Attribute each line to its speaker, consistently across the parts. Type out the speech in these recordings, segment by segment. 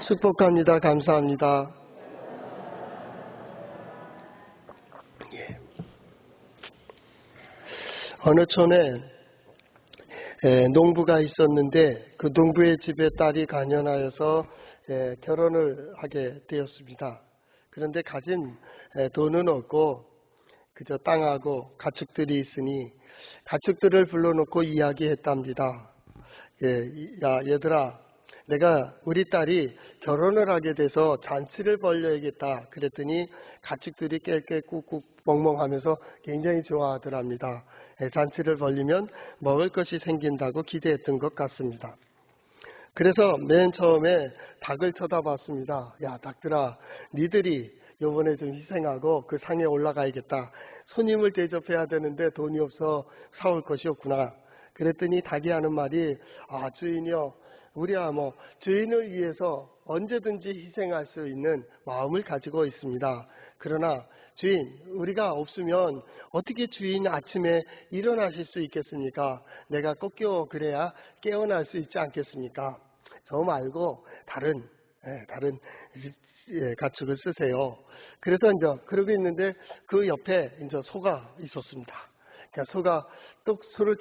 Speaker 1: 축복합니다. 감사합니다. 어느 촌에 농부가 있었는데 그 농부의 집에 딸이 간연하여서 결혼을 하게 되었습니다. 그런데 가진 돈은 없고 그저 땅하고 가축들이 있으니 가축들을 불러놓고 이야기했답니다. 야 얘들아, 내가 우리 딸이 결혼을 하게 돼서 잔치를 벌려야겠다 그랬더니 가축들이 깨깨 꾹꾹 멍멍하면서 굉장히 좋아하더랍니다. 잔치를 벌리면 먹을 것이 생긴다고 기대했던 것 같습니다. 그래서 맨 처음에 닭을 쳐다봤습니다. 야 닭들아, 니들이 요번에 좀 희생하고 그 상에 올라가야겠다. 손님을 대접해야 되는데 돈이 없어 사올 것이 없구나. 그랬더니 닭이 하는 말이, 주인이요, 우리야 주인을 위해서 언제든지 희생할 수 있는 마음을 가지고 있습니다. 그러나 주인, 우리가 없으면 어떻게 주인 아침에 일어나실 수 있겠습니까? 내가 꼭 그래야 깨어날 수 있지 않겠습니까? 저 말고 다른 가축을 쓰세요. 그래서 이제 그러고 있는데 그 옆에 이제 소가 있었습니다. 그러니까 소가 또 소를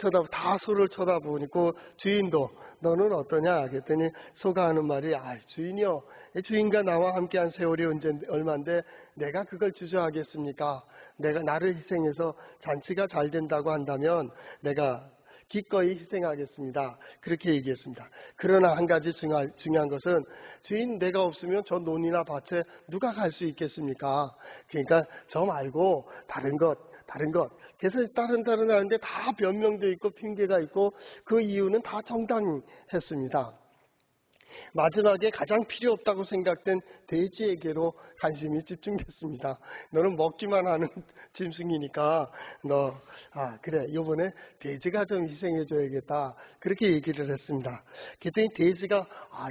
Speaker 1: 쳐다보니까 주인도 너는 어떠냐? 그랬더니 소가 하는 말이, 주인이요, 주인과 나와 함께한 세월이 얼마인데 내가 그걸 주저하겠습니까? 내가 나를 희생해서 잔치가 잘 된다고 한다면 내가 기꺼이 희생하겠습니다. 그렇게 얘기했습니다. 그러나 한 가지 중요한 것은, 주인, 내가 없으면 저 논이나 밭에 누가 갈 수 있겠습니까? 그러니까 저 말고 다른 것. 그래서 다른 하는데 다 변명도 있고 핑계가 있고 그 이유는 다 정당했습니다. 마지막에 가장 필요 없다고 생각된 돼지에게로 관심이 집중됐습니다. 너는 먹기만 하는 짐승이니까 그래, 이번에 돼지가 좀 희생해줘야겠다. 그렇게 얘기를 했습니다. 그랬더니 돼지가,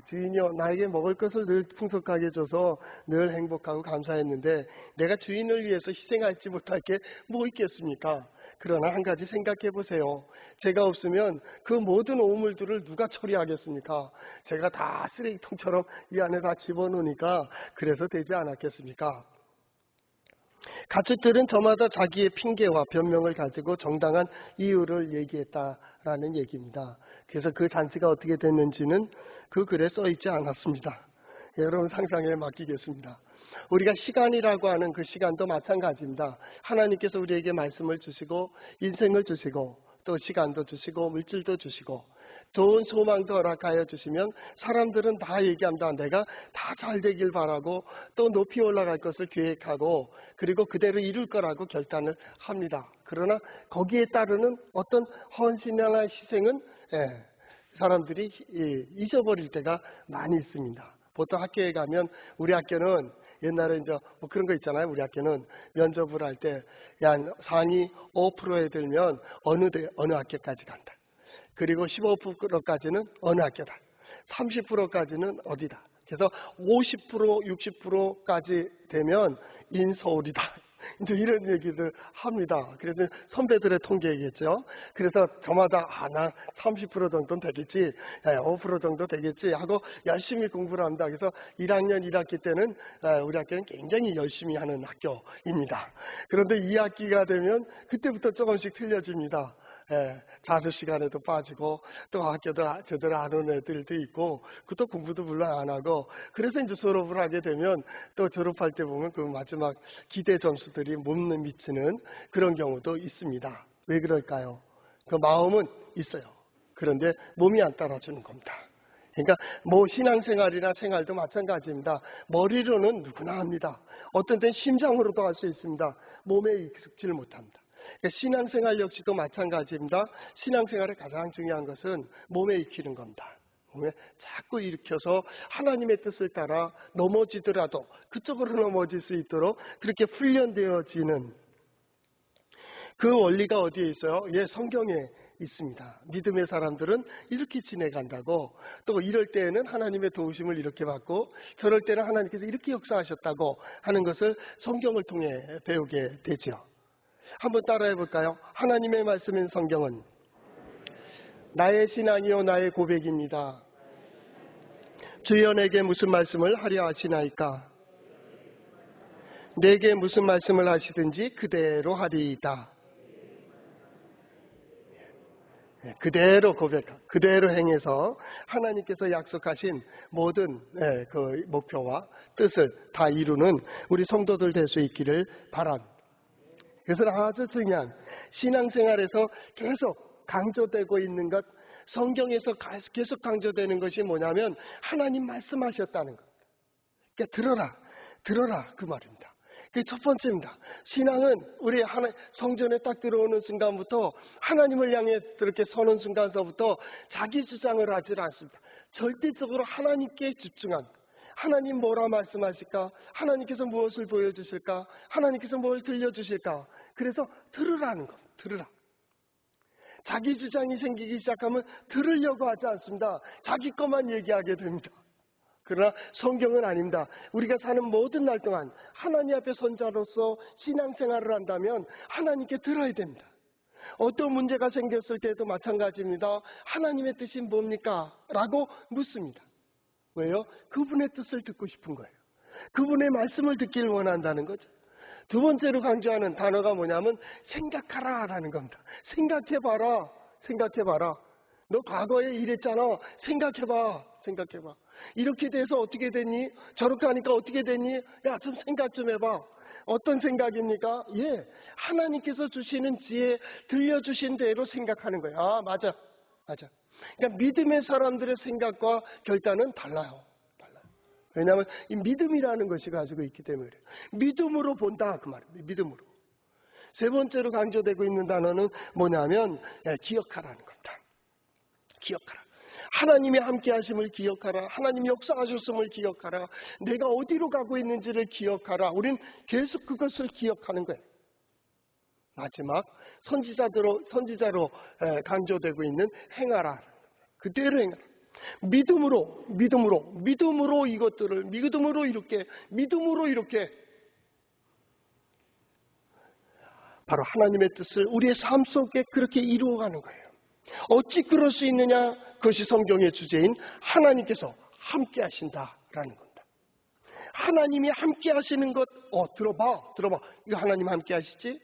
Speaker 1: 주인이요, 나에게 먹을 것을 늘 풍족하게 줘서 늘 행복하고 감사했는데 내가 주인을 위해서 희생할지 못할 게 뭐 있겠습니까? 그러나 한 가지 생각해 보세요. 제가 없으면 그 모든 오물들을 누가 처리하겠습니까? 제가 다 쓰레기통처럼 이 안에 다 집어넣으니까 그래서 되지 않았겠습니까? 가축들은 저마다 자기의 핑계와 변명을 가지고 정당한 이유를 얘기했다라는 얘기입니다. 그래서 그 잔치가 어떻게 됐는지는 그 글에 써있지 않았습니다. 여러분 상상에 맡기겠습니다. 우리가 시간이라고 하는 그 시간도 마찬가지입니다. 하나님께서 우리에게 말씀을 주시고 인생을 주시고 또 시간도 주시고 물질도 주시고 좋은 소망도 허락하여 주시면 사람들은 다 얘기합니다. 내가 다 잘 되길 바라고 또 높이 올라갈 것을 계획하고 그리고 그대로 이룰 거라고 결단을 합니다. 그러나 거기에 따르는 어떤 헌신이나 희생은 사람들이 잊어버릴 때가 많이 있습니다. 보통 학교에 가면, 우리 학교는 옛날에 이제 그런 거 있잖아요. 우리 학교는 면접을 할 때 상위 5%에 들면 어느 학교까지 간다. 그리고 15%까지는 어느 학교다. 30%까지는 어디다. 그래서 50%, 60%까지 되면 인서울이다. 이제 이런 얘기를 합니다. 그래서 선배들의 통계겠죠. 그래서 저마다 나 30% 정도는 되겠지, 5% 정도 되겠지 하고 열심히 공부를 합니다. 그래서 1학년 1학기 때는 우리 학교는 굉장히 열심히 하는 학교입니다. 그런데 2학기가 되면 그때부터 조금씩 틀려집니다. 자습 시간에도 빠지고 또 학교도 제대로 안 오는 애들도 있고 그것도 공부도 물론 안 하고, 그래서 이제 졸업을 하게 되면 또 졸업할 때 보면 그 마지막 기대 점수들이 못 미치는 그런 경우도 있습니다. 왜 그럴까요? 그 마음은 있어요. 그런데 몸이 안 따라주는 겁니다. 그러니까 신앙생활이나 생활도 마찬가지입니다. 머리로는 누구나 합니다. 어떤 때는 심장으로도 할 수 있습니다. 몸에 익숙지를 못합니다. 신앙생활 역시도 마찬가지입니다. 신앙생활의 가장 중요한 것은 몸에 익히는 겁니다. 몸에 자꾸 일으켜서 하나님의 뜻을 따라 넘어지더라도 그쪽으로 넘어질 수 있도록 그렇게 훈련되어지는 그 원리가 어디에 있어요? 성경에 있습니다. 믿음의 사람들은 이렇게 지내간다고, 또 이럴 때에는 하나님의 도우심을 이렇게 받고 저럴 때는 하나님께서 이렇게 역사하셨다고 하는 것을 성경을 통해 배우게 되죠. 한번 따라해 볼까요? 하나님의 말씀인 성경은 나의 신앙이요 나의 고백입니다. 주여 내게 무슨 말씀을 하려 하시나이까? 내게 무슨 말씀을 하시든지 그대로 하리이다. 그대로 고백하고 그대로 행해서 하나님께서 약속하신 모든 그 목표와 뜻을 다 이루는 우리 성도들 될 수 있기를 바랍니다. 그래서 아주 중요한 신앙생활에서 계속 강조되고 있는 것, 성경에서 계속 강조되는 것이 뭐냐면 하나님 말씀하셨다는 것. 그러니까 들어라 그 말입니다. 그게 첫 번째입니다. 신앙은 우리 성전에 딱 들어오는 순간부터 하나님을 향해 그렇게 서는 순간서부터 자기 주장을 하질 않습니다. 절대적으로 하나님께 집중합니다. 하나님 뭐라 말씀하실까? 하나님께서 무엇을 보여주실까? 하나님께서 뭘 들려주실까? 그래서 들으라는 겁니다. 들으라. 자기 주장이 생기기 시작하면 들으려고 하지 않습니다. 자기 것만 얘기하게 됩니다. 그러나 성경은 아닙니다. 우리가 사는 모든 날 동안 하나님 앞에 선자로서 신앙생활을 한다면 하나님께 들어야 됩니다. 어떤 문제가 생겼을 때도 마찬가지입니다. 하나님의 뜻이 뭡니까? 라고 묻습니다. 왜요? 그분의 뜻을 듣고 싶은 거예요. 그분의 말씀을 듣기를 원한다는 거죠. 두 번째로 강조하는 단어가 뭐냐면 생각하라 라는 겁니다. 생각해봐라. 생각해봐라. 너 과거에 이랬잖아. 생각해봐. 생각해봐. 이렇게 돼서 어떻게 됐니? 저렇게 하니까 어떻게 됐니? 야, 좀 생각 좀 해봐. 어떤 생각입니까? 예, 하나님께서 주시는 지혜, 들려주신 대로 생각하는 거예요. 아, 맞아. 그러니까 믿음의 사람들의 생각과 결단은 달라요. 왜냐하면 이 믿음이라는 것이 가지고 있기 때문에 그래요. 믿음으로 본다 그 말입니다. 믿음으로. 세 번째로 강조되고 있는 단어는 뭐냐면 기억하라는 겁니다. 기억하라. 하나님이 함께 하심을 기억하라. 하나님 역사하셨음을 기억하라. 내가 어디로 가고 있는지를 기억하라. 우린 계속 그것을 기억하는 거예요. 마지막 선지자로 강조되고 있는 행하라. 그대로 행하라. 믿음으로 이것들을 믿음으로 이렇게 바로 하나님의 뜻을 우리의 삶 속에 그렇게 이루어가는 거예요. 어찌 그럴 수 있느냐? 그것이 성경의 주제인 하나님께서 함께 하신다라는 겁니다. 하나님이 함께 하시는 것, 들어봐. 이거 하나님 함께 하시지?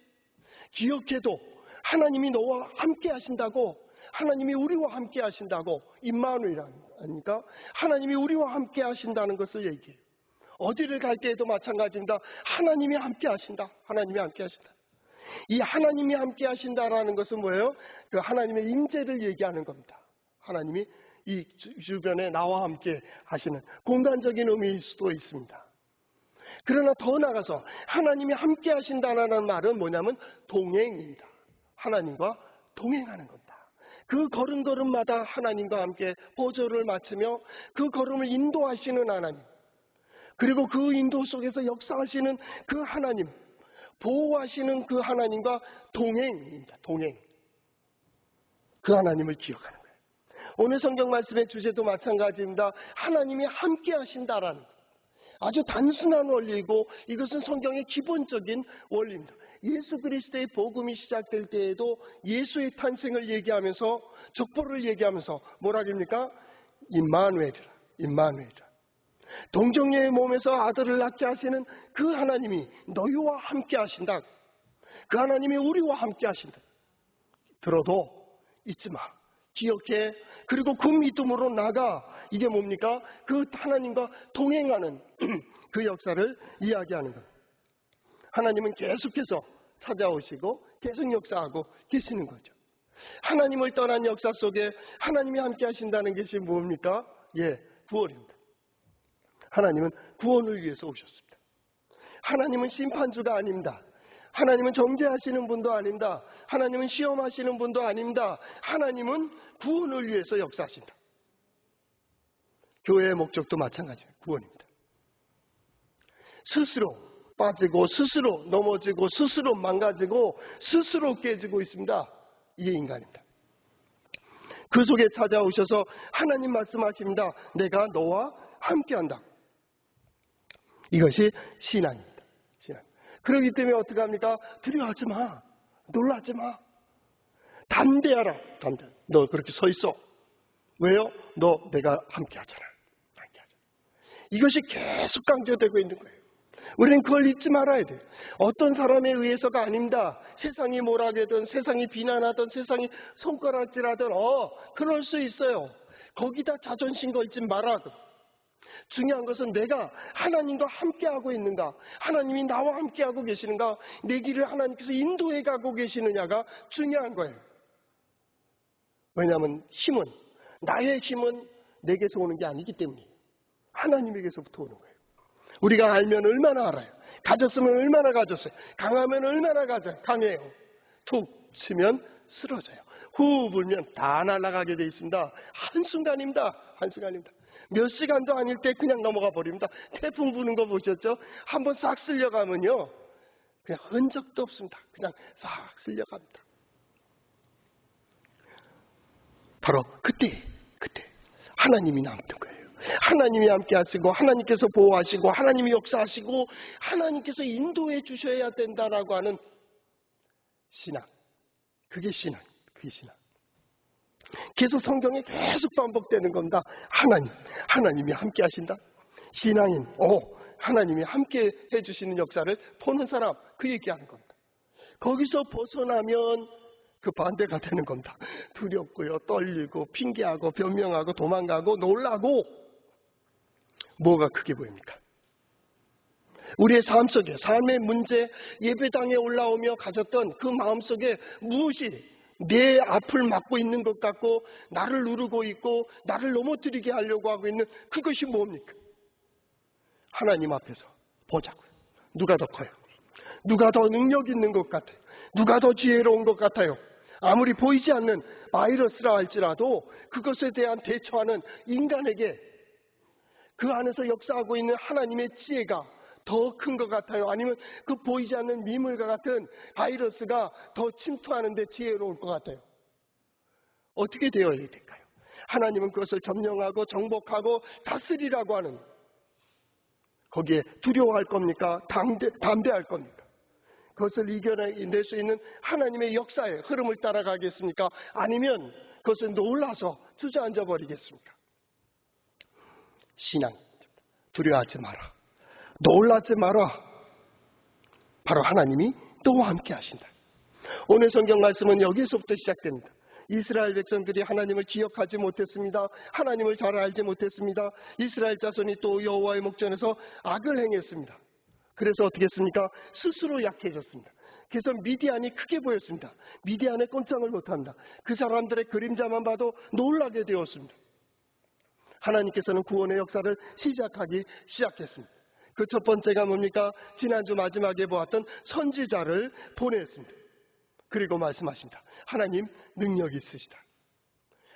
Speaker 1: 기억해도 하나님이 너와 함께 하신다고, 하나님이 우리와 함께 하신다고, 임마누엘이라니까 하나님이 우리와 함께 하신다는 것을 얘기해요. 어디를 갈 때에도 마찬가지입니다. 하나님이 함께 하신다. 하나님이 함께 하신다. 이 하나님이 함께 하신다라는 것은 뭐예요? 그 하나님의 임재를 얘기하는 겁니다. 하나님이 이 주변에 나와 함께 하시는 공간적인 의미일 수도 있습니다. 그러나 더 나아가서 하나님이 함께 하신다라는 말은 뭐냐면 동행입니다. 하나님과 동행하는 겁니다. 그 걸음걸음마다 하나님과 함께 보조를 맞추며 그 걸음을 인도하시는 하나님, 그리고 그 인도 속에서 역사하시는 그 하나님, 보호하시는 그 하나님과 동행입니다. 동행. 그 하나님을 기억하는 거예요. 오늘 성경 말씀의 주제도 마찬가지입니다. 하나님이 함께 하신다라는 것. 아주 단순한 원리이고 이것은 성경의 기본적인 원리입니다. 예수 그리스도의 복음이 시작될 때에도 예수의 탄생을 얘기하면서 족보를 얘기하면서 뭐라 합니까? 임마누엘이라. 동정녀의 몸에서 아들을 낳게 하시는 그 하나님이 너희와 함께 하신다. 그 하나님이 우리와 함께 하신다. 들어도 잊지 마. 기억해. 그리고 그 믿음으로 나가. 이게 뭡니까? 그 하나님과 동행하는 그 역사를 이야기하는 것. 하나님은 계속해서 찾아오시고 계속 역사하고 계시는 거죠. 하나님을 떠난 역사 속에 하나님이 함께 하신다는 것이 뭡니까? 예, 구원입니다. 하나님은 구원을 위해서 오셨습니다. 하나님은 심판주가 아닙니다. 하나님은 정죄하시는 분도 아닙니다. 하나님은 시험하시는 분도 아닙니다. 하나님은 구원을 위해서 역사하신다. 교회의 목적도 마찬가지입니다. 구원입니다. 스스로 빠지고 스스로 넘어지고 스스로 망가지고 스스로 깨지고 있습니다. 이게 인간입니다. 그 속에 찾아오셔서 하나님 말씀하십니다. 내가 너와 함께한다. 이것이 신앙입니다. 신앙. 그렇기 때문에 어떻게 합니까? 두려워하지 마. 놀라지 마. 담대하라. 너 그렇게 서 있어. 왜요? 너 내가 함께 하잖아. 함께 하잖아. 이것이 계속 강조되고 있는 거예요. 우리는 그걸 잊지 말아야 돼요. 어떤 사람에 의해서가 아닙니다. 세상이 뭐라게든, 세상이 비난하든, 세상이 손가락질하든, 그럴 수 있어요. 거기다 자존심 걸지 말아. 중요한 것은 내가 하나님과 함께하고 있는가, 하나님이 나와 함께하고 계시는가, 내 길을 하나님께서 인도해 가고 계시느냐가 중요한 거예요. 왜냐하면 나의 힘은 내게서 오는 게 아니기 때문이에요. 하나님에게서부터 오는 거예요. 우리가 알면 얼마나 알아요. 가졌으면 얼마나 가졌어요. 강하면 얼마나 강해요. 툭 치면 쓰러져요. 후 불면 다 날아가게 돼 있습니다. 한순간입니다. 몇 시간도 아닐 때 그냥 넘어가 버립니다. 태풍 부는 거 보셨죠? 한번 싹 쓸려가면요, 그냥 흔적도 없습니다. 그냥 싹 쓸려갑니다. 바로 그때 하나님이 남는 거예요. 하나님이 함께 하시고, 하나님께서 보호하시고, 하나님이 역사하시고, 하나님께서 인도해 주셔야 된다라고 하는 신앙. 그게 신앙. 계속 성경에 계속 반복되는 겁니다. 하나님이 함께 하신다. 신앙인, 하나님이 함께 해주시는 역사를 보는 사람, 그 얘기하는 겁니다. 거기서 벗어나면 그 반대가 되는 겁니다. 두렵고요, 떨리고, 핑계하고, 변명하고, 도망가고, 놀라고. 뭐가 크게 보입니까? 우리의 삶 속에, 삶의 문제, 예배당에 올라오며 가졌던 그 마음속에 무엇이 내 앞을 막고 있는 것 같고, 나를 누르고 있고, 나를 넘어뜨리게 하려고 하고 있는 그것이 뭡니까? 하나님 앞에서 보자고요. 누가 더 커요? 누가 더 능력 있는 것 같아요? 누가 더 지혜로운 것 같아요? 아무리 보이지 않는 바이러스라 할지라도 그것에 대한 대처하는 인간에게 그 안에서 역사하고 있는 하나님의 지혜가 더 큰 것 같아요? 아니면 그 보이지 않는 미물과 같은 바이러스가 더 침투하는데 지혜로울 것 같아요? 어떻게 되어야 될까요? 하나님은 그것을 점령하고 정복하고 다스리라고 하는, 거기에 두려워할 겁니까? 담대할 겁니까? 그것을 이겨낼 수 있는 하나님의 역사의 흐름을 따라가겠습니까? 아니면 그것을 놀라서 주저앉아 버리겠습니까? 신앙, 두려워하지 마라. 놀라지 마라. 바로 하나님이 너와 함께 하신다. 오늘 성경 말씀은 여기서부터 시작됩니다. 이스라엘 백성들이 하나님을 기억하지 못했습니다. 하나님을 잘 알지 못했습니다. 이스라엘 자손이 또 여호와의 목전에서 악을 행했습니다. 그래서 어떻게 했습니까? 스스로 약해졌습니다. 그래서 미디안이 크게 보였습니다. 미디안에 꼼짝을 못한다. 그 사람들의 그림자만 봐도 놀라게 되었습니다. 하나님께서는 구원의 역사를 시작했습니다. 그 첫 번째가 뭡니까? 지난주 마지막에 보았던 선지자를 보냈습니다. 그리고 말씀하십니다. 하나님 능력이 있으시다.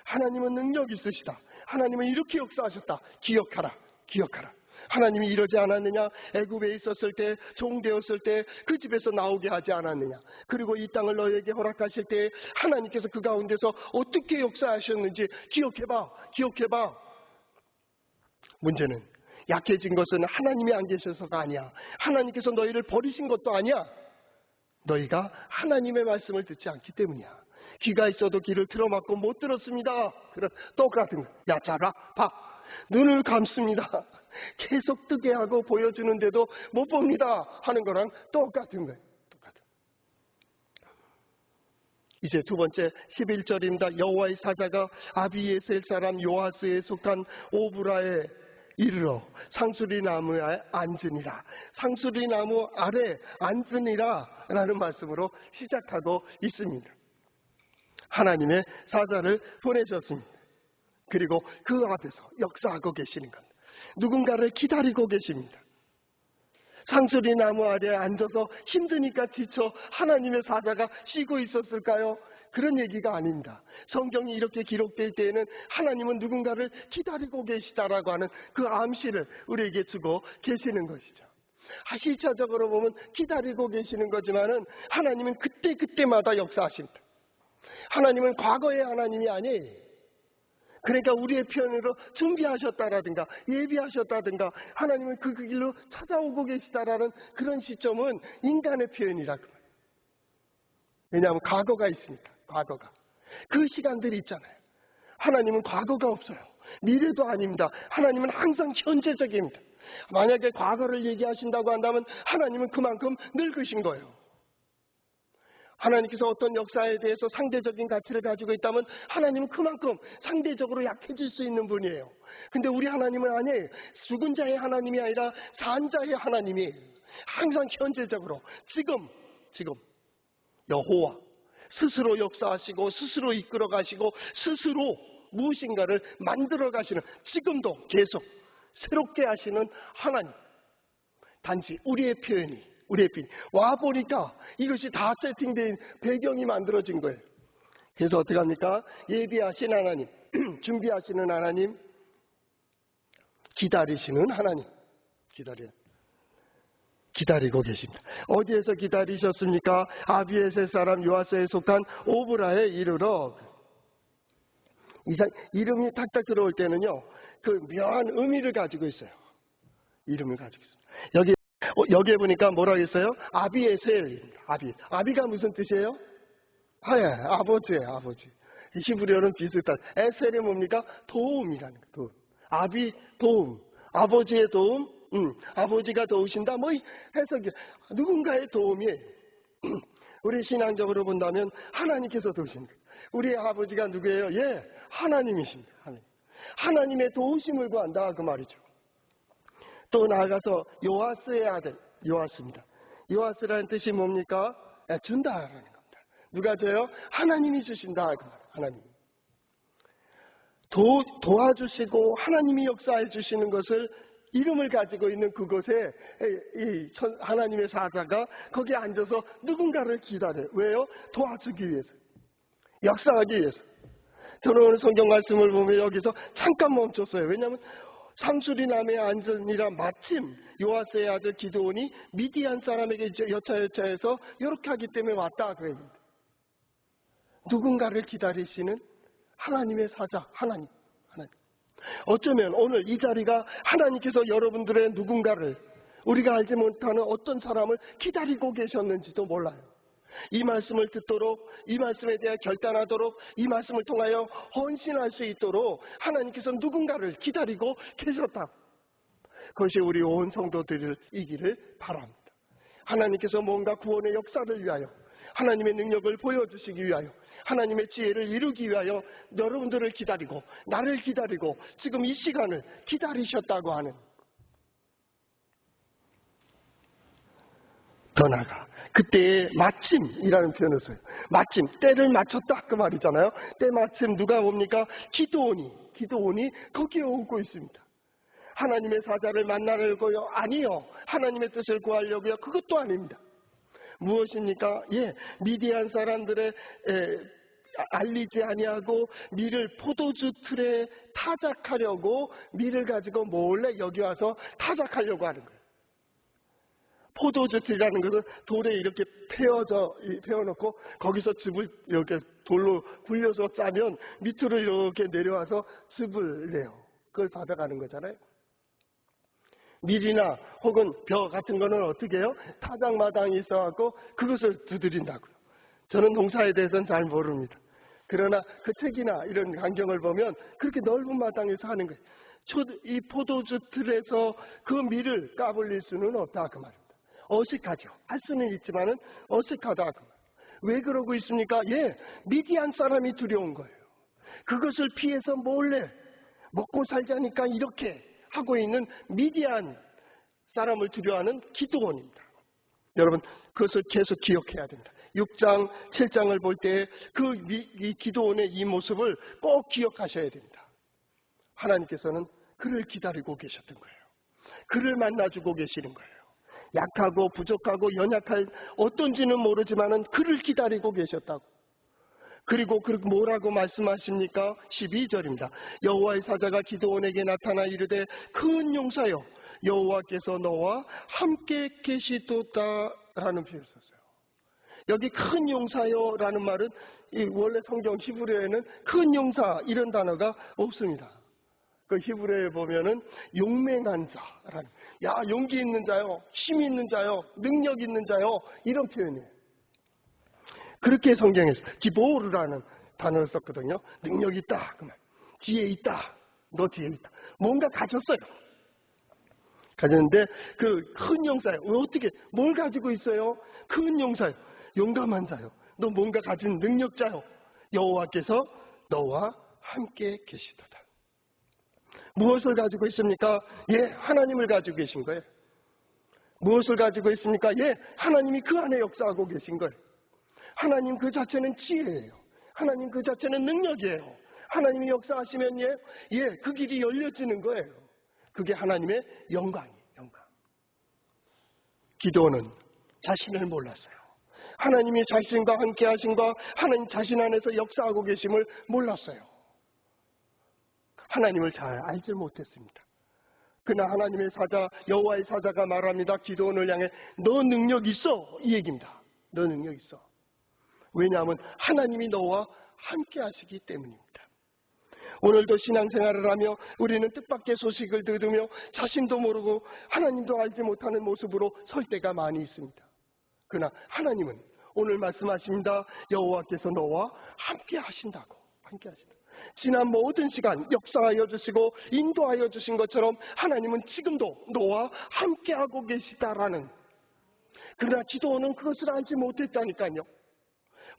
Speaker 1: 하나님은 능력이 있으시다. 하나님은 이렇게 역사하셨다. 기억하라. 하나님이 이러지 않았느냐? 애굽에 있었을 때, 종되었을 때 그 집에서 나오게 하지 않았느냐? 그리고 이 땅을 너에게 허락하실 때 하나님께서 그 가운데서 어떻게 역사하셨는지 기억해봐. 문제는 약해진 것은 하나님이 안 계셔서가 아니야. 하나님께서 너희를 버리신 것도 아니야. 너희가 하나님의 말씀을 듣지 않기 때문이야. 귀가 있어도 귀를 틀어막고 못 들었습니다. 그럼 똑같은 거야. 야, 자라, 봐. 눈을 감습니다. 계속 뜨게 하고 보여주는데도 못 봅니다 하는 거랑 똑같은 거예요. 이제 두 번째 11절입니다. 여호와의 사자가 아비에셀 사람 요아스에 속한 오브라에 이르러 상수리 나무에 앉으니라. 상수리 나무 아래 앉으니라 라는 말씀으로 시작하고 있습니다. 하나님의 사자를 보내셨습니다. 그리고 그 앞에서 역사하고 계시는 겁니다. 누군가를 기다리고 계십니다. 상수리 나무 아래에 앉아서 힘드니까 지쳐 하나님의 사자가 쉬고 있었을까요? 그런 얘기가 아닙니다. 성경이 이렇게 기록될 때에는 하나님은 누군가를 기다리고 계시다라고 하는 그 암시를 우리에게 주고 계시는 것이죠. 실제적으로 보면 기다리고 계시는 거지만은 하나님은 그때마다 역사하십니다. 하나님은 과거의 하나님이 아니에요. 그러니까 우리의 표현으로 준비하셨다라든가 예비하셨다든가 하나님은 그 길로 찾아오고 계시다라는 그런 시점은 인간의 표현이라고. 왜냐하면 과거가 있으니까. 과거가. 그 시간들이 있잖아요. 하나님은 과거가 없어요. 미래도 아닙니다. 하나님은 항상 현재적입니다. 만약에 과거를 얘기하신다고 한다면 하나님은 그만큼 늙으신 거예요. 하나님께서 어떤 역사에 대해서 상대적인 가치를 가지고 있다면 하나님은 그만큼 상대적으로 약해질 수 있는 분이에요. 근데 우리 하나님은 아니에요. 죽은 자의 하나님이 아니라 산 자의 하나님이 항상 현재적으로 지금 여호와 스스로 역사하시고 스스로 이끌어 가시고 스스로 무엇인가를 만들어 가시는, 지금도 계속 새롭게 하시는 하나님. 단지 우리의 표현이 와보니까 이것이 다 세팅된 배경이 만들어진 거예요. 그래서 어떻게 합니까? 예비하신 하나님, 준비하시는 하나님, 기다리시는 하나님, 기다리고 계십니다. 어디에서 기다리셨습니까? 아비에셀 사람 요아스에 속한 오브라에 이르러. 이름이 탁탁 들어올 때는요, 그 묘한 의미를 가지고 있어요. 이름을 가지고 있습니다. 여기에 보니까 뭐라고 했어요? 아비에셀입니다. 아비가 무슨 뜻이에요? 예, 아버지예요, 아버지. 히브리어는 비슷한. 에셀이 뭡니까? 도움이라는 거. 도움. 아비, 도움. 아버지의 도움? 아버지가 도우신다? 뭐 해석이, 누군가의 도움이에요. 우리 신앙적으로 본다면 하나님께서 도우시는 거예요. 우리의 아버지가 누구예요? 예, 하나님이십니다. 하나님의 도우심을 구한다, 그 말이죠. 또 나아가서 요아스의 아들, 요아스입니다. 요아스라는 뜻이 뭡니까? 준다라는 겁니다. 누가 줘요? 하나님이 주신다, 그 말. 하나님. 도와주시고 하나님이 역사해 주시는 것을 이름을 가지고 있는 그곳에 하나님의 사자가 거기에 앉아서 누군가를 기다려요. 왜요? 도와주기 위해서. 역사하기 위해서. 저는 오늘 성경 말씀을 보면 여기서 잠깐 멈췄어요. 왜냐하면 상수리남에 앉으니라 마침 요아스의 아들 기드온이 미디안 사람에게 여차여차해서 이렇게 하기 때문에 왔다. 그 얘기입니다. 누군가를 기다리시는 하나님의 사자, 하나님. 어쩌면 오늘 이 자리가 하나님께서 여러분들의 누군가를, 우리가 알지 못하는 어떤 사람을 기다리고 계셨는지도 몰라요. 이 말씀을 듣도록, 이 말씀에 대해 결단하도록, 이 말씀을 통하여 헌신할 수 있도록 하나님께서 누군가를 기다리고 계셨다. 그것이 우리 온 성도들이기를 바랍니다. 하나님께서 뭔가 구원의 역사를 위하여, 하나님의 능력을 보여주시기 위하여, 하나님의 지혜를 이루기 위하여 여러분들을 기다리고 나를 기다리고 지금 이 시간을 기다리셨다고 하는, 더 나아가 그때의 마침이라는 표현을 써요. 마침, 때를 맞췄다 그 말이잖아요. 때마침 누가 옵니까? 기드온이 거기에 오고 있습니다. 하나님의 사자를 만나려고요? 아니요. 하나님의 뜻을 구하려고요? 그것도 아닙니다. 무엇입니까? 예, 미디안 사람들의 알리지 아니하고 밀을 포도주 틀에 타작하려고 밀을 가지고 몰래 여기 와서 타작하려고 하는 거예요. 포도주 틀이라는 것은 돌에 이렇게 패워놓고 거기서 즙을 이렇게 돌로 굴려서 짜면 밑으로 이렇게 내려와서 즙을 내요. 그걸 받아가는 거잖아요. 밀이나 혹은 벼 같은 거는 어떻게 해요? 타작마당이 있어갖고 그것을 두드린다고요. 저는 농사에 대해서는 잘 모릅니다. 그러나 그 책이나 이런 광경을 보면 그렇게 넓은 마당에서 하는 거예요. 이 포도주 틀에서 그 밀을 까불릴 수는 없다 그 말입니다. 어색하죠. 할 수는 있지만은 어색하다 그 말. 왜 그러고 있습니까? 예, 미디안 사람이 두려운 거예요. 그것을 피해서 몰래 먹고 살자니까 이렇게 하고 있는 미디안 사람을 두려워하는 기드온입니다. 여러분 그것을 계속 기억해야 됩니다. 6장, 7장을 볼 때 이 기드온의 이 모습을 꼭 기억하셔야 됩니다. 하나님께서는 그를 기다리고 계셨던 거예요. 그를 만나주고 계시는 거예요. 약하고 부족하고 연약할 어떤지는 모르지만은 그를 기다리고 계셨다고. 그리고 뭐라고 말씀하십니까? 12절입니다. 여호와의 사자가 기드온에게 나타나 이르되 큰 용사여 여호와께서 너와 함께 계시도다라는 표현을 썼어요. 여기 큰 용사여라는 말은 원래 성경 히브리어에는 큰 용사 이런 단어가 없습니다. 그 히브리어에 보면은 용맹한 자라는, 야 용기 있는 자요, 힘 있는 자요, 능력 있는 자요 이런 표현이에요. 그렇게 성경에서 기보르라는 단어를 썼거든요. 능력 있다 그 말, 지혜 있다. 너 지혜 있다. 뭔가 가졌어요. 가졌는데 그 큰 용사요. 어떻게 뭘 가지고 있어요? 큰 용사요. 용감한 자요. 너 뭔가 가진 능력자요. 여호와께서 너와 함께 계시도다. 무엇을 가지고 있습니까? 예, 하나님을 가지고 계신 거예요. 무엇을 가지고 있습니까? 예, 하나님이 그 안에 역사하고 계신 거예요. 하나님 그 자체는 지혜예요. 하나님 그 자체는 능력이에요. 하나님이 역사하시면 그 길이 열려지는 거예요. 그게 하나님의 영광이에요. 영광. 기도는 자신을 몰랐어요. 하나님이 자신과 함께 하신과 하나님 자신 안에서 역사하고 계심을 몰랐어요. 하나님을 잘 알지 못했습니다. 그러나 하나님의 사자, 여호와의 사자가 말합니다. 기도원을 향해 너 능력 있어, 이 얘기입니다. 너 능력 있어. 왜냐하면 하나님이 너와 함께 하시기 때문입니다. 오늘도 신앙생활을 하며 우리는 뜻밖의 소식을 들으며 자신도 모르고 하나님도 알지 못하는 모습으로 설 때가 많이 있습니다. 그러나 하나님은 오늘 말씀하십니다. 여호와께서 너와 함께 하신다고. 함께 하신다. 지난 모든 시간 역사하여 주시고 인도하여 주신 것처럼 하나님은 지금도 너와 함께하고 계시다라는. 그러나 기도원은 그것을 알지 못했다니까요.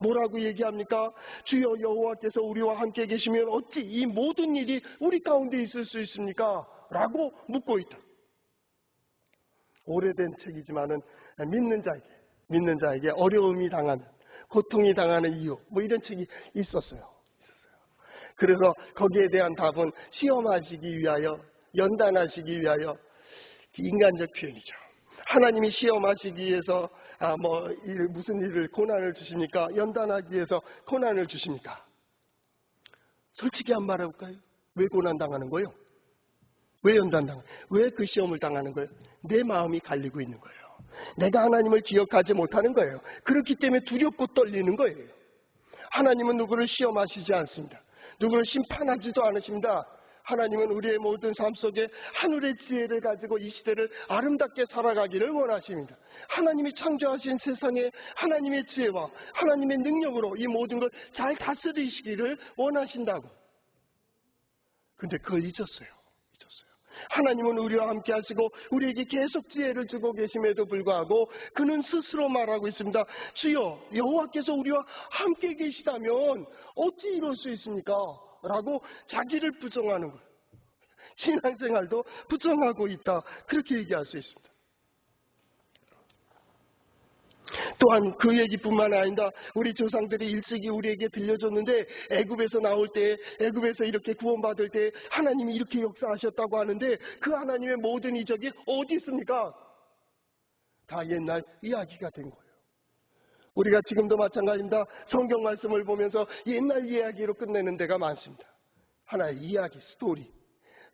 Speaker 1: 뭐라고 얘기합니까? 주여 여호와께서 우리와 함께 계시면 어찌 이 모든 일이 우리 가운데 있을 수 있습니까? 라고 묻고 있다. 오래된 책이지만은 믿는 자에게 어려움이 당하면 고통이 당하는 이유 이런 책이 있었어요. 그래서 거기에 대한 답은 시험하시기 위하여, 연단하시기 위하여, 인간적 표현이죠. 하나님이 시험하시기 위해서 무슨 일을 고난을 주십니까? 연단하기 위해서 고난을 주십니까? 솔직히 한 말 해볼까요? 왜 고난 당하는 거예요? 왜 연단당하는 거예요? 왜 그 시험을 당하는 거예요? 내 마음이 갈리고 있는 거예요. 내가 하나님을 기억하지 못하는 거예요. 그렇기 때문에 두렵고 떨리는 거예요. 하나님은 누구를 시험하시지 않습니다. 누구를 심판하지도 않으십니다. 하나님은 우리의 모든 삶 속에 하늘의 지혜를 가지고 이 시대를 아름답게 살아가기를 원하십니다. 하나님이 창조하신 세상에 하나님의 지혜와 하나님의 능력으로 이 모든 걸 잘 다스리시기를 원하신다고. 근데 그걸 잊었어요. 하나님은 우리와 함께 하시고 우리에게 계속 지혜를 주고 계심에도 불구하고 그는 스스로 말하고 있습니다. 주여 여호와께서 우리와 함께 계시다면 어찌 이럴 수 있습니까? 라고 자기를 부정하는 거예요. 신앙생활도 부정하고 있다. 그렇게 얘기할 수 있습니다. 또한 그 얘기뿐만 아니라 우리 조상들이 일찍이 우리에게 들려줬는데 애굽에서 나올 때, 애굽에서 이렇게 구원받을 때 하나님이 이렇게 역사하셨다고 하는데 그 하나님의 모든 이적이 어디 있습니까? 다 옛날 이야기가 된 거예요. 우리가 지금도 마찬가지입니다. 성경 말씀을 보면서 옛날 이야기로 끝내는 데가 많습니다. 하나의 이야기, 스토리.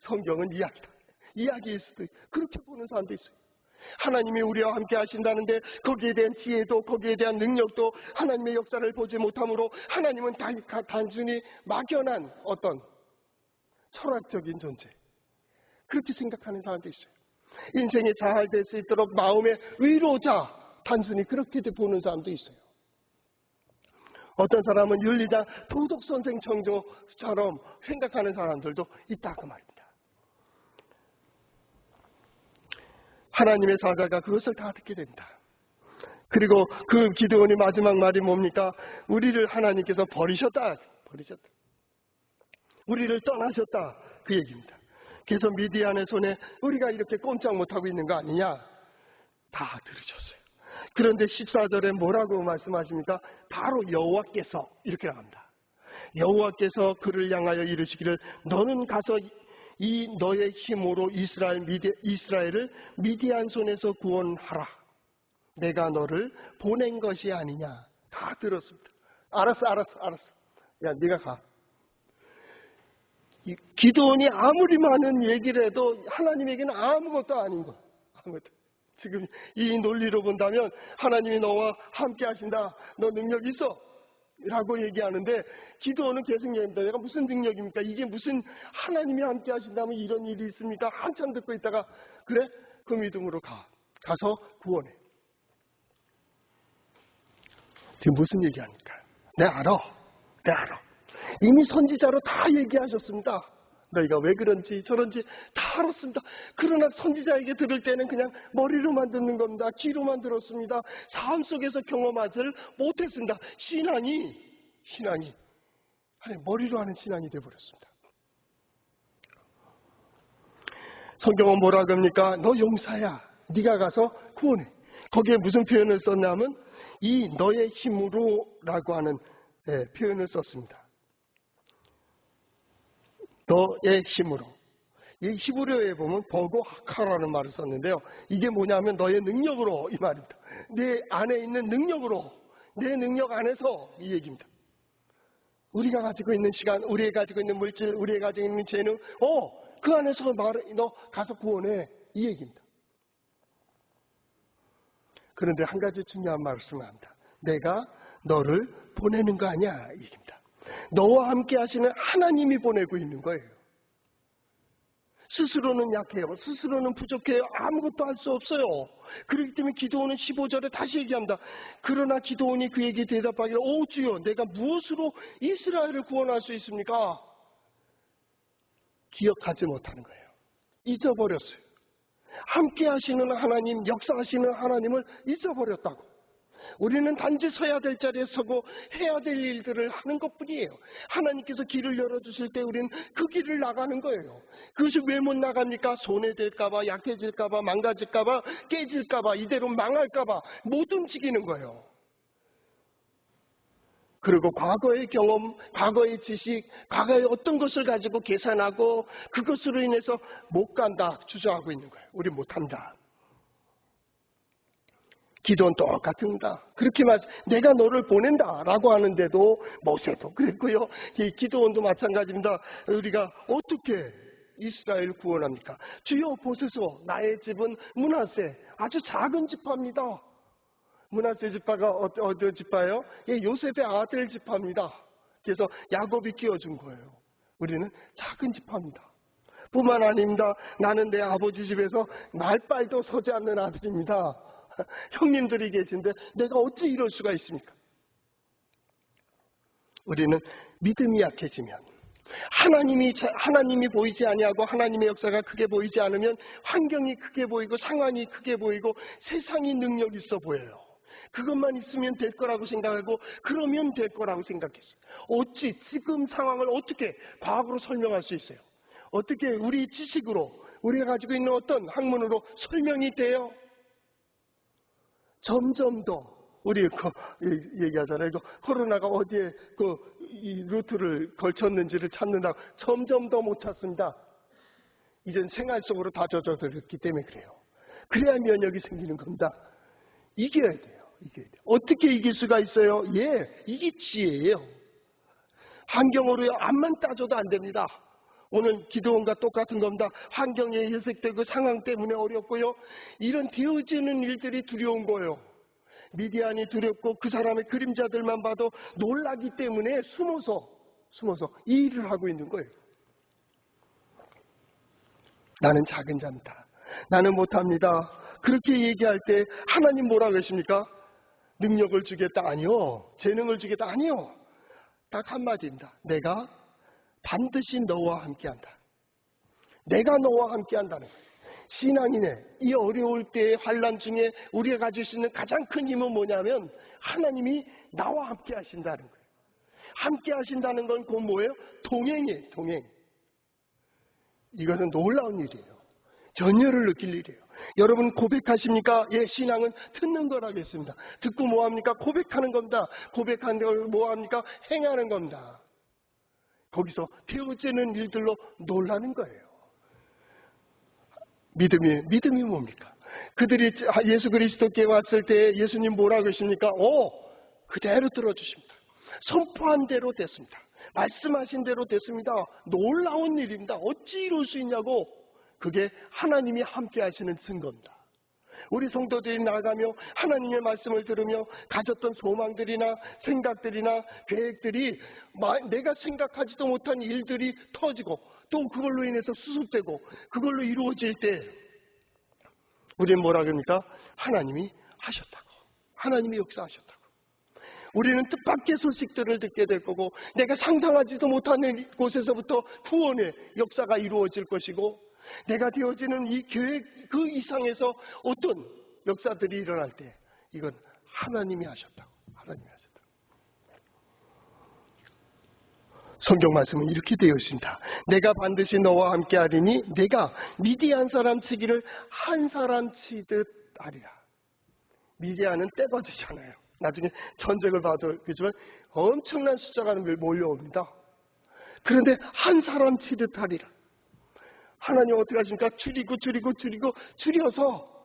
Speaker 1: 성경은 이야기다. 이야기의 스토리. 그렇게 보는 사람도 있어요. 하나님이 우리와 함께 하신다는데 거기에 대한 지혜도 거기에 대한 능력도 하나님의 역사를 보지 못하므로 하나님은 단순히 막연한 어떤 철학적인 존재. 그렇게 생각하는 사람도 있어요. 인생이 잘 될 수 있도록 마음의 위로자. 단순히 그렇게 보는 사람도 있어요. 어떤 사람은 윤리자 도덕선생 청조처럼 생각하는 사람들도 있다고 말입니다. 하나님의 사자가 그것을 다 듣게 됩니다. 그리고 그 기드온이 마지막 말이 뭡니까? 우리를 하나님께서 버리셨다. 우리를 떠나셨다. 그 얘기입니다. 그래서 미디안의 손에 우리가 이렇게 꼼짝 못하고 있는 거 아니냐? 다 들으셨어요. 그런데 14절에 뭐라고 말씀하십니까? 바로 여호와께서 이렇게 나갑니다. 여호와께서 그를 향하여 이르시기를 너는 가서 이 너의 힘으로 이스라엘을 미디안 손에서 구원하라. 내가 너를 보낸 것이 아니냐. 다 들었습니다. 알았어. 야, 네가 가. 기드온이 아무리 많은 얘기를 해도 하나님에게는 아무것도 아닌 거. 아무것도. 지금 이 논리로 본다면 하나님이 너와 함께 하신다. 너 능력 있어. 라고 얘기하는데 기드온은 계속 얘기합니다. 내가 무슨 능력입니까? 이게 무슨 하나님이 함께 하신다면 이런 일이 있습니까? 한참 듣고 있다가 그래? 그 믿음으로 가서 구원해. 지금 무슨 얘기합니까? 내 알아. 이미 선지자로 다 얘기하셨습니다. 너희가 왜 그런지 저런지 다 알았습니다. 그러나 선지자에게 들을 때는 그냥 머리로만 듣는 겁니다. 귀로만 들었습니다. 삶 속에서 경험하지를 못했습니다. 신앙이 아니 머리로 하는 신앙이 되어버렸습니다. 성경은 뭐라고 합니까? 너 용사야. 네가 가서 구원해. 거기에 무슨 표현을 썼냐면 이 너의 힘으로라고 하는 표현을 썼습니다. 너의 힘으로. 이 히브리어에 보면 버고하카라는 말을 썼는데요. 이게 뭐냐면 너의 능력으로 이 말입니다. 내 안에 있는 능력으로, 내 능력 안에서 이 얘기입니다. 우리가 가지고 있는 시간, 우리가 가지고 있는 물질, 우리가 가지고 있는 재능, 그 안에서 너 가서 구원해 이 얘기입니다. 그런데 한 가지 중요한 말씀을 합니다. 내가 너를 보내는 거 아니야 이 얘기입니다. 너와 함께 하시는 하나님이 보내고 있는 거예요. 스스로는 약해요. 스스로는 부족해요. 아무것도 할 수 없어요. 그렇기 때문에 기도원은 15절에 다시 얘기합니다. 그러나 기도원이 그에게 대답하기를 오 주여 내가 무엇으로 이스라엘을 구원할 수 있습니까? 기억하지 못하는 거예요. 잊어버렸어요. 함께 하시는 하나님, 역사하시는 하나님을 잊어버렸다고. 우리는 단지 서야 될 자리에 서고 해야 될 일들을 하는 것뿐이에요. 하나님께서 길을 열어주실 때 우리는 그 길을 나가는 거예요. 그것이 왜 못 나갑니까? 손해될까봐, 약해질까봐, 망가질까봐, 깨질까봐, 이대로 망할까봐 못 움직이는 거예요. 그리고 과거의 경험, 과거의 지식, 과거의 어떤 것을 가지고 계산하고 그것으로 인해서 못 간다 주저하고 있는 거예요. 우리 못한다. 기도는 똑같습니다. 그렇게 내가 너를 보낸다라고 하는데도 모세도 그랬고요. 이 기도원도 마찬가지입니다. 우리가 어떻게 이스라엘 구원합니까? 주여 보소서 나의 집은 므낫세 아주 작은 지파입니다. 므낫세 지파가 어디 지파예요? 요셉의 아들 지파입니다. 그래서 야곱이 끼워준 거예요. 우리는 작은 지파입니다. 뿐만 아닙니다. 나는 내 아버지 집에서 말발도 서지 않는 아들입니다. 형님들이 계신데 내가 어찌 이럴 수가 있습니까? 우리는 믿음이 약해지면 하나님이 보이지 아니하고 하나님의 역사가 크게 보이지 않으면 환경이 크게 보이고 상황이 크게 보이고 세상이 능력 있어 보여요. 그것만 있으면 될 거라고 생각하고 그러면 될 거라고 생각했어요. 어찌 지금 상황을 어떻게 과학으로 설명할 수 있어요? 어떻게 우리 지식으로 우리가 가지고 있는 어떤 학문으로 설명이 돼요? 점점 더 우리 얘기하잖아요. 코로나가 어디에 이 루트를 걸쳤는지를 찾는다고 점점 더 못 찾습니다. 이젠 생활 속으로 다 젖어들었기 때문에 그래요. 그래야 면역이 생기는 겁니다. 이겨야 돼요. 어떻게 이길 수가 있어요? 이게 지혜예요. 환경으로 암만 따져도 안 됩니다. 오늘 기도원과 똑같은 겁니다. 환경에 해석되고 상황 때문에 어렵고요. 이런 되어지는 일들이 두려운 거예요. 미디안이 두렵고 그 사람의 그림자들만 봐도 놀라기 때문에 숨어서 이 일을 하고 있는 거예요. 나는 작은 자입니다. 나는 못합니다. 그렇게 얘기할 때 하나님 뭐라고 하십니까? 능력을 주겠다? 아니요. 재능을 주겠다? 아니요. 딱 한마디입니다. 내가 반드시 너와 함께한다. 내가 너와 함께한다는 거예요. 신앙인의 이 어려울 때의 환난 중에 우리가 가질 수 있는 가장 큰 힘은 뭐냐면 하나님이 나와 함께 하신다는 거예요. 함께 하신다는 건 곧 뭐예요? 동행이에요. 동행. 이것은 놀라운 일이에요. 전율을 느낄 일이에요. 여러분 고백하십니까? 신앙은 듣는 거라겠습니다. 듣고 뭐합니까? 고백하는 겁니다. 고백하는 걸 뭐합니까? 행하는 겁니다. 거기서 되어지는 일들로 놀라는 거예요. 믿음이 뭡니까? 그들이 예수 그리스도께 왔을 때 예수님 뭐라고 하십니까? 그대로 들어주십니다. 선포한 대로 됐습니다. 말씀하신 대로 됐습니다. 놀라운 일입니다. 어찌 이럴 수 있냐고. 그게 하나님이 함께 하시는 증거입니다. 우리 성도들이 나가며 하나님의 말씀을 들으며 가졌던 소망들이나 생각들이나 계획들이 내가 생각하지도 못한 일들이 터지고 또 그걸로 인해서 수습되고 그걸로 이루어질 때 우리는 뭐라 그럽니까? 하나님이 하셨다고. 하나님이 역사하셨다고. 우리는 뜻밖의 소식들을 듣게 될 거고 내가 상상하지도 못하는 곳에서부터 구원의 역사가 이루어질 것이고 내가 되어지는 이 계획 그 이상에서 어떤 역사들이 일어날 때 이건 하나님이 하셨다고. 하나님이 하셨다고. 성경 말씀은 이렇게 되어 있습니다. 내가 반드시 너와 함께 하리니 내가 미디안 사람 치기를 한 사람 치듯 하리라. 미디안은 떼거지잖아요. 나중에 전쟁을 봐도 그렇지만 엄청난 숫자가 몰려옵니다. 그런데 한 사람 치듯 하리라. 하나님 어떻게 하십니까? 줄여서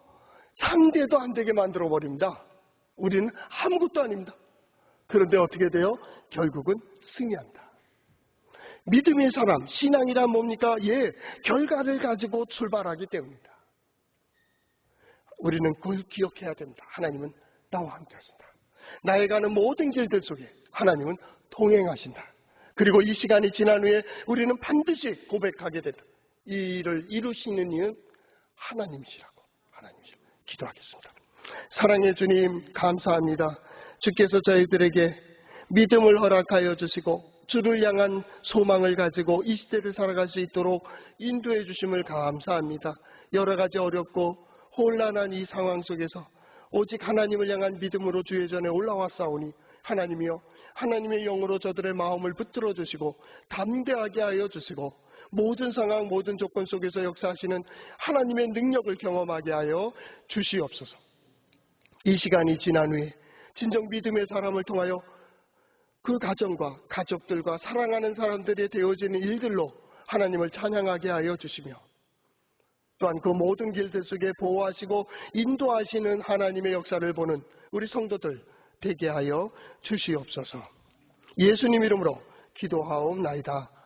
Speaker 1: 상대도 안 되게 만들어 버립니다. 우리는 아무것도 아닙니다. 그런데 어떻게 돼요? 결국은 승리한다. 믿음의 사람, 신앙이란 뭡니까? 결과를 가지고 출발하기 때문입니다. 우리는 그걸 기억해야 됩니다. 하나님은 나와 함께 하신다. 나의 가는 모든 길들 속에 하나님은 동행하신다. 그리고 이 시간이 지난 후에 우리는 반드시 고백하게 된다. 이 일을 이루시는 이는 하나님이시라고. 하나님이시라고. 기도하겠습니다. 사랑의 주님 감사합니다. 주께서 저희들에게 믿음을 허락하여 주시고 주를 향한 소망을 가지고 이 시대를 살아갈 수 있도록 인도해 주심을 감사합니다. 여러 가지 어렵고 혼란한 이 상황 속에서 오직 하나님을 향한 믿음으로 주의 전에 올라왔사오니 하나님이여 하나님의 영으로 저들의 마음을 붙들어 주시고 담대하게 하여 주시고 모든 상황 모든 조건 속에서 역사하시는 하나님의 능력을 경험하게 하여 주시옵소서. 이 시간이 지난 후에 진정 믿음의 사람을 통하여 그 가정과 가족들과 사랑하는 사람들이 되어지는 일들로 하나님을 찬양하게 하여 주시며 또한 그 모든 길들 속에 보호하시고 인도하시는 하나님의 역사를 보는 우리 성도들 되게 하여 주시옵소서. 예수님 이름으로 기도하옵나이다.